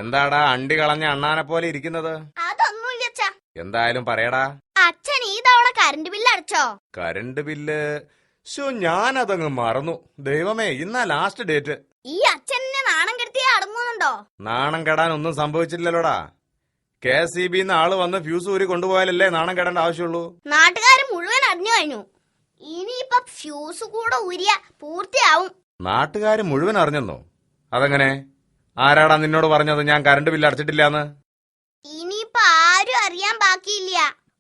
എന്താടാ അണ്ടി കളഞ്ഞ അണ്ണാനെ പോലെ ഇരിക്കുന്നത്? അതൊന്നുമില്ല അച്ഛാ. എന്തായാലും പറയടാ. അച്ഛൻ ഈ തവണ കറണ്ട് ബില്ല് അടച്ചോ? കറണ്ട് ബില്ല് ഞാനതങ്ങ് മറന്നു. ദൈവമേ, ഇന്നാ ലാസ്റ്റ് ഡേറ്റ്. ഈ അച്ഛനെ നാണം കെടുത്തിയേ അടങ്ങുന്നുണ്ടോ? നാണം കെടാൻ ഒന്നും സംഭവിച്ചില്ലല്ലോടാ. KSEB ആള് വന്ന് ഫ്യൂസ് ഊരി കൊണ്ടുപോയാലല്ലേ നാണം കെടേണ്ട ആവശ്യമുള്ളൂ. നാട്ടുകാര് മുഴുവൻ അറിഞ്ഞു കഴിഞ്ഞു. ഇനിയിപ്പൊ ഫ്യൂസ് കൂടെ ഊരിയ പൂർത്തിയാവും. നാട്ടുകാര് മുഴുവൻ അറിഞ്ഞെന്നോ? അതെങ്ങനെ? ആരാടാ നിന്നോട് പറഞ്ഞത് ഞാൻ കറണ്ട് ബില്ല് അടച്ചിട്ടില്ലാന്ന്? ഇനിയിപ്പൊ ആരും അറിയാൻ ബാക്കിയില്ല.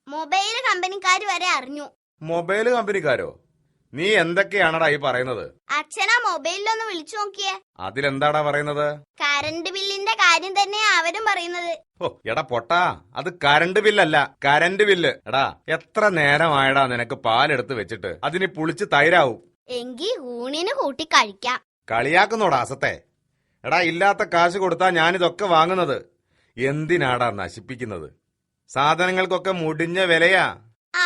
മൊബൈൽ കമ്പനിക്കാര് വരെ അറിഞ്ഞു. മൊബൈല് കമ്പനിക്കാരോ? നീ എന്തൊക്കെയാണടാ ഈ പറയുന്നത്? അച്ഛനാ മൊബൈലിലൊന്ന് വിളിച്ചു നോക്കിയേ. അതിലെന്താടാ പറയുന്നത്? കറണ്ട് ബില്ലിന്റെ കാര്യം തന്നെയാ അവരും പറയുന്നത്. എടാ പൊട്ടാ, അത് കറണ്ട് ബില്ലല്ല, കറന്റ് ബില്ല്. എടാ, എത്ര നേരമായടാ നിനക്ക് പാലെടുത്ത് വെച്ചിട്ട്? അതിന് പുളിച്ച് തൈരാവും. എങ്കി ഊണിന് കൂട്ടി കഴിക്കാം. കളിയാക്കുന്നോടാ അസത്തെ. എടാ, ഇല്ലാത്ത കാശ് കൊടുത്താ ഞാനിതൊക്കെ വാങ്ങുന്നത്. എന്തിനാടാ നശിപ്പിക്കുന്നത്? സാധനങ്ങൾക്കൊക്കെ മുടിഞ്ഞ വിലയാ.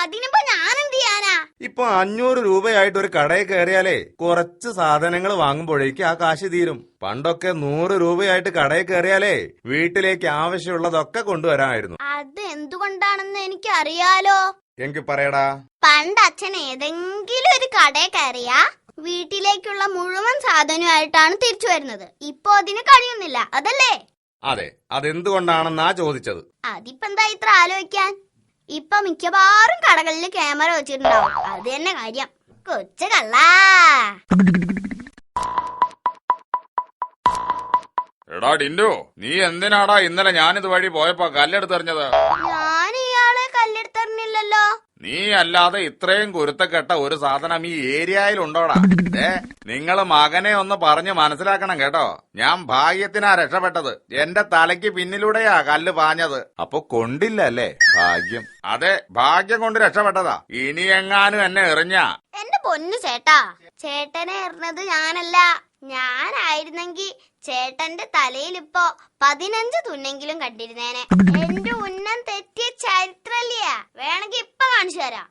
അതിനിപ്പോ ഞാൻ എന്ത് ചെയ്യാനാ? ഇപ്പൊ 500 രൂപയായിട്ട് ഒരു കടയിൽ കയറിയാലേ കുറച്ച് സാധനങ്ങൾ വാങ്ങുമ്പോഴേക്ക് ആ കാശ് തീരും. പണ്ടൊക്കെ 100 രൂപയായിട്ട് കടയിൽ കയറിയാലേ വീട്ടിലേക്ക് ആവശ്യമുള്ളതൊക്കെ കൊണ്ടുവരാമായിരുന്നു. അത് എന്തുകൊണ്ടാണെന്ന് എനിക്ക് അറിയാലോ. എനിക്ക് പറയടാ. പണ്ട് അച്ഛൻ ഏതെങ്കിലും ഒരു കടയിൽ കയറിയാ വീട്ടിലേക്കുള്ള മുഴുവൻ സാധനമായിട്ടാണ് തിരിച്ചു വരുന്നത്. ഇപ്പൊ അതിന് കഴിയുന്നില്ല, അതല്ലേ? അതെ, അതെന്തുകൊണ്ടാണെന്നാ ചോദിച്ചത്. അതിപ്പോ എന്താ ഇത്ര ആലോചിക്കാൻ? ഇപ്പൊ മിക്കവാറും കടകളിൽ ക്യാമറ വെച്ചിട്ടുണ്ടാവും. അത് തന്നെ കാര്യം. കൊച്ചു കള്ളാ. എടാ ടിൻഡു, നീ എന്തിനാടാ ഇന്നലെ ഞാനിത് വഴി പോയപ്പോ കല്ലെടുത്തെറിഞ്ഞത്? ഞാൻ ഇയാളെ കല്ലെടുത്തെറിഞ്ഞില്ലല്ലോ. നീ അല്ലാതെ ഇത്രയും കുരുത്തക്കെട്ട ഒരു സാധനം ഈ ഏരിയയിൽ ഉണ്ടോടാ? നിങ്ങള് മകനെ ഒന്ന് പറഞ്ഞ് മനസ്സിലാക്കണം കേട്ടോ. ഞാൻ ഭാഗ്യത്തിനാ രക്ഷപ്പെട്ടത്. എന്റെ തലയ്ക്ക് പിന്നിലൂടെയാ കല്ല് പാഞ്ഞത്. അപ്പൊ കൊണ്ടില്ല അല്ലേ? ഭാഗ്യം. അതെ, ഭാഗ്യം കൊണ്ട് രക്ഷപ്പെട്ടതാ. ഇനി എങ്ങാനും എന്നെ എറിഞ്ഞാ? എന്റെ പൊന്നു ചേട്ടാ, ചേട്ടനെ എറിഞ്ഞത് ഞാനല്ല. ഞാനായിരുന്നെങ്കി ചേട്ടന്റെ തലയിൽ ഇപ്പോ 15 തുന്നെങ്കിലും കണ്ടിരുന്നേനെ. എന്റെ ഉന്നം തെറ്റിയ ചരിത്രല്ല. വേണമെങ്കിൽ ഇപ്പൊ കാണിച്ചു തരാം.